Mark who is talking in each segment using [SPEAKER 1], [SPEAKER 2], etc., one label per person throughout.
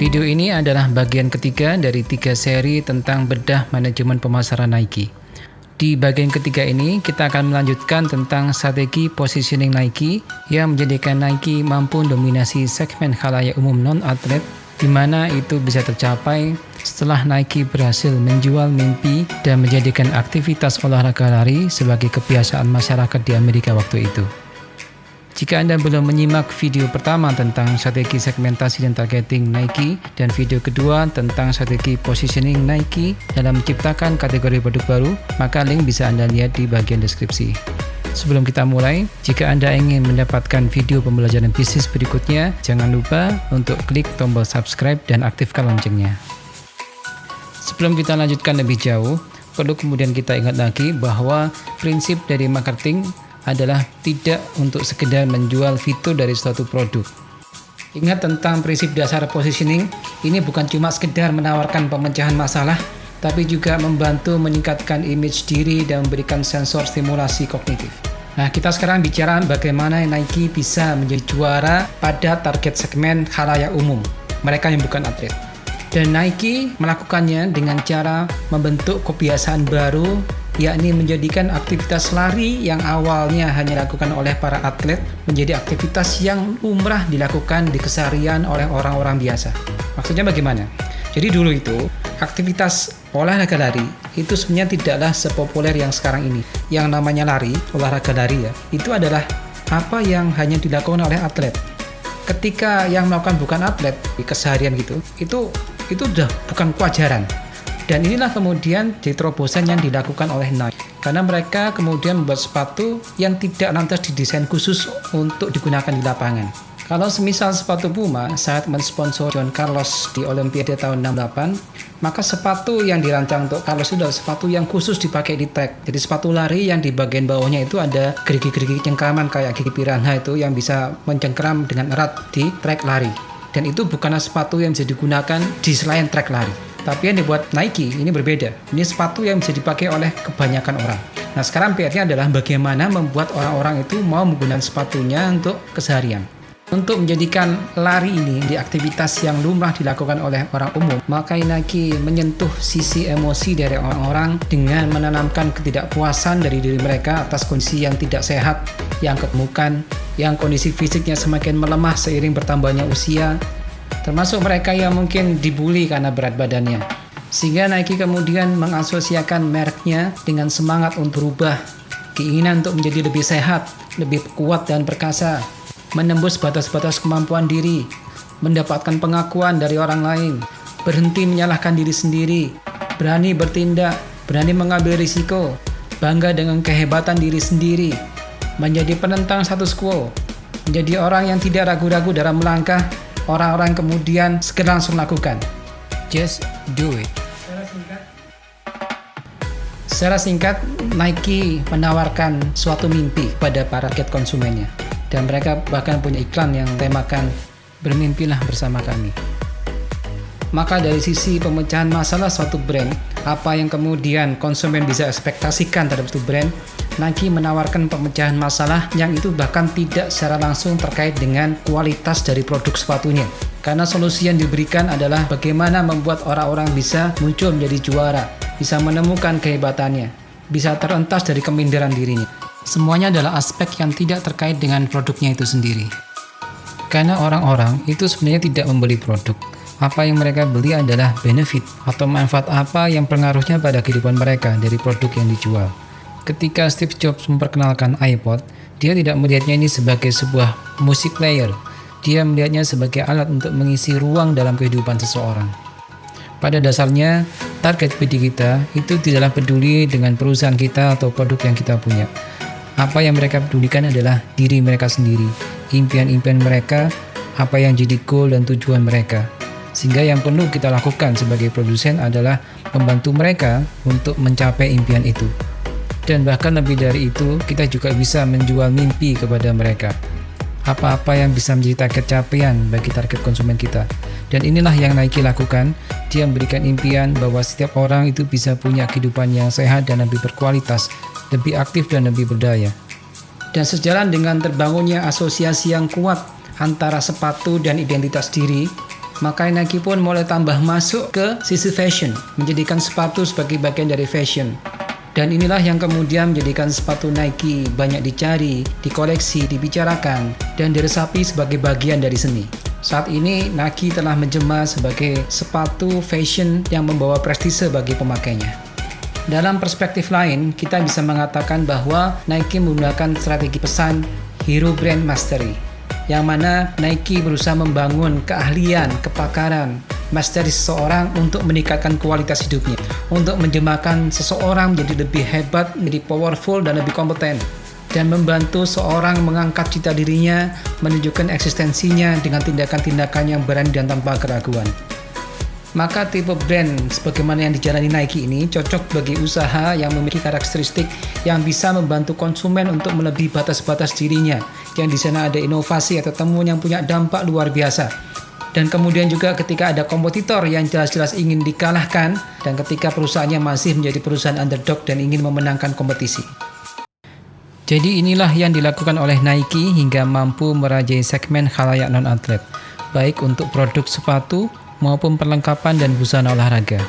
[SPEAKER 1] Video ini adalah bagian ketiga dari 3 seri tentang bedah manajemen pemasaran Nike. Di bagian ketiga ini, kita akan melanjutkan tentang strategi positioning Nike yang menjadikan Nike mampu dominasi segmen khalayak umum non-atlet, di mana itu bisa tercapai setelah Nike berhasil menjual mimpi dan menjadikan aktivitas olahraga lari sebagai kebiasaan masyarakat di Amerika waktu itu. Jika Anda belum menyimak video pertama tentang strategi segmentasi dan targeting Nike dan video kedua tentang strategi positioning Nike dalam menciptakan kategori produk baru, maka link bisa Anda lihat di bagian deskripsi. Sebelum kita mulai, jika Anda ingin mendapatkan video pembelajaran bisnis berikutnya, jangan lupa untuk klik tombol subscribe dan aktifkan loncengnya. Sebelum kita lanjutkan lebih jauh, perlu kemudian kita ingat lagi bahwa prinsip dari marketing adalah tidak untuk sekedar menjual fitur dari suatu produk. Ingat tentang prinsip dasar positioning, ini bukan cuma sekedar menawarkan pemecahan masalah, tapi juga membantu meningkatkan image diri dan memberikan sensor stimulasi kognitif. Nah, kita sekarang bicara bagaimana Nike bisa menjadi juara pada target segmen khalayak umum, mereka yang bukan atlet. Dan Nike melakukannya dengan cara membentuk kebiasaan baru, yakni menjadikan aktivitas lari yang awalnya hanya dilakukan oleh para atlet menjadi aktivitas yang lumrah dilakukan di keseharian oleh orang-orang biasa. Maksudnya bagaimana? Jadi dulu itu aktivitas olahraga lari itu sebenarnya tidaklah sepopuler yang sekarang ini. Yang namanya lari, olahraga lari ya, itu adalah apa yang hanya dilakukan oleh atlet. Ketika yang melakukan bukan atlet di keseharian gitu, itu udah bukan kewajaran. Dan inilah kemudian jadi terobosan yang dilakukan oleh Nike. Karena mereka kemudian membuat sepatu yang tidak lantas didesain khusus untuk digunakan di lapangan. Kalau semisal sepatu Puma saat mensponsor John Carlos di Olimpiade tahun 68, maka sepatu yang dirancang untuk Carlos itu adalah sepatu yang khusus dipakai di track. Jadi sepatu lari yang di bagian bawahnya itu ada gerigi-gerigi cengkraman kayak gigi piranha itu yang bisa mencengkram dengan erat di track lari. Dan itu bukanlah sepatu yang bisa digunakan di selain track lari. Tapi yang dibuat Nike ini berbeda. Ini sepatu yang bisa dipakai oleh kebanyakan orang. Nah, sekarang PR-nya adalah bagaimana membuat orang-orang itu mau menggunakan sepatunya untuk keseharian. Untuk menjadikan lari ini di aktivitas yang lumrah dilakukan oleh orang umum, maka Nike menyentuh sisi emosi dari orang-orang dengan menanamkan ketidakpuasan dari diri mereka atas kondisi yang tidak sehat, yang kegemukan, yang kondisi fisiknya semakin melemah seiring bertambahnya usia, termasuk mereka yang mungkin dibully karena berat badannya. Sehingga Nike kemudian mengasosiasikan mereknya dengan semangat untuk berubah, keinginan untuk menjadi lebih sehat, lebih kuat dan perkasa, menembus batas-batas kemampuan diri, mendapatkan pengakuan dari orang lain, berhenti menyalahkan diri sendiri, berani bertindak, berani mengambil risiko, bangga dengan kehebatan diri sendiri, menjadi penentang status quo, menjadi orang yang tidak ragu-ragu dalam melangkah. Orang-orang kemudian segera langsung lakukan. Just do it. Secara singkat, Nike menawarkan suatu mimpi kepada para target konsumennya. Dan mereka bahkan punya iklan yang temakan bermimpilah bersama kami. Maka dari sisi pemecahan masalah suatu brand, apa yang kemudian konsumen bisa ekspektasikan terhadap suatu brand, Nike menawarkan pemecahan masalah yang itu bahkan tidak secara langsung terkait dengan kualitas dari produk sepatunya. Karena solusi yang diberikan adalah bagaimana membuat orang-orang bisa muncul menjadi juara, bisa menemukan kehebatannya, bisa terentas dari keminderan dirinya. Semuanya adalah aspek yang tidak terkait dengan produknya itu sendiri. Karena orang-orang itu sebenarnya tidak membeli produk. Apa yang mereka beli adalah benefit atau manfaat apa yang pengaruhnya pada kehidupan mereka dari produk yang dijual. Ketika Steve Jobs memperkenalkan iPod, dia tidak melihatnya ini sebagai sebuah music player. Dia melihatnya sebagai alat untuk mengisi ruang dalam kehidupan seseorang. Pada dasarnya, target PD kita itu tidaklah peduli dengan perusahaan kita atau produk yang kita punya. Apa yang mereka pedulikan adalah diri mereka sendiri, impian-impian mereka, apa yang jadi goal dan tujuan mereka. Sehingga yang perlu kita lakukan sebagai produsen adalah membantu mereka untuk mencapai impian itu. Dan bahkan lebih dari itu, kita juga bisa menjual mimpi kepada mereka. Apa-apa yang bisa menjadi target capaian bagi target konsumen kita. Dan inilah yang Nike lakukan. Dia memberikan impian bahwa setiap orang itu bisa punya kehidupan yang sehat dan lebih berkualitas, lebih aktif dan lebih berdaya. Dan sejalan dengan terbangunnya asosiasi yang kuat antara sepatu dan identitas diri, maka Nike pun mulai tambah masuk ke sisi fashion, menjadikan sepatu sebagai bagian dari fashion. Dan inilah yang kemudian menjadikan sepatu Nike banyak dicari, dikoleksi, dibicarakan, dan diresapi sebagai bagian dari seni. Saat ini Nike telah menjelma sebagai sepatu fashion yang membawa prestise bagi pemakainya. Dalam perspektif lain, kita bisa mengatakan bahwa Nike menggunakan strategi pesan Hero Brand Mastery, yang mana Nike berusaha membangun keahlian, kepakaran, mastery seseorang untuk meningkatkan kualitas hidupnya, untuk menjemahkan seseorang menjadi lebih hebat, menjadi powerful dan lebih kompeten, dan membantu seorang mengangkat cita dirinya, menunjukkan eksistensinya dengan tindakan-tindakan yang berani dan tanpa keraguan. Maka tipe brand sebagaimana yang dijalani Nike ini cocok bagi usaha yang memiliki karakteristik yang bisa membantu konsumen untuk melebihi batas-batas dirinya, yang di sana ada inovasi atau temuan yang punya dampak luar biasa. Dan kemudian juga ketika ada kompetitor yang jelas-jelas ingin dikalahkan, dan ketika perusahaannya masih menjadi perusahaan underdog dan ingin memenangkan kompetisi. Jadi inilah yang dilakukan oleh Nike hingga mampu merajai segmen khalayak non-atlet, baik untuk produk sepatu maupun perlengkapan dan busana olahraga.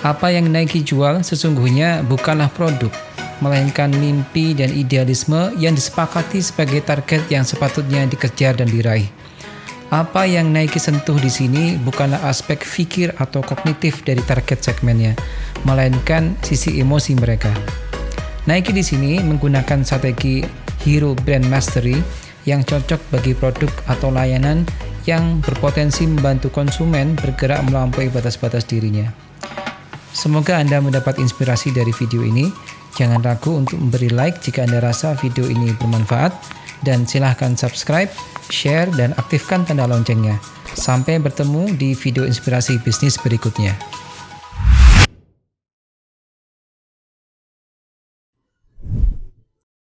[SPEAKER 1] Apa yang Nike jual sesungguhnya bukanlah produk, melainkan mimpi dan idealisme yang disepakati sebagai target yang sepatutnya dikejar dan diraih. Apa yang Nike sentuh di sini bukanlah aspek fikir atau kognitif dari target segmennya, melainkan sisi emosi mereka. Nike di sini menggunakan strategi Hero Brand Mastery yang cocok bagi produk atau layanan yang berpotensi membantu konsumen bergerak melampaui batas-batas dirinya. Semoga Anda mendapat inspirasi dari video ini. Jangan ragu untuk memberi like jika Anda rasa video ini bermanfaat, dan silahkan subscribe, share, dan aktifkan tanda loncengnya. Sampai bertemu di video inspirasi bisnis berikutnya.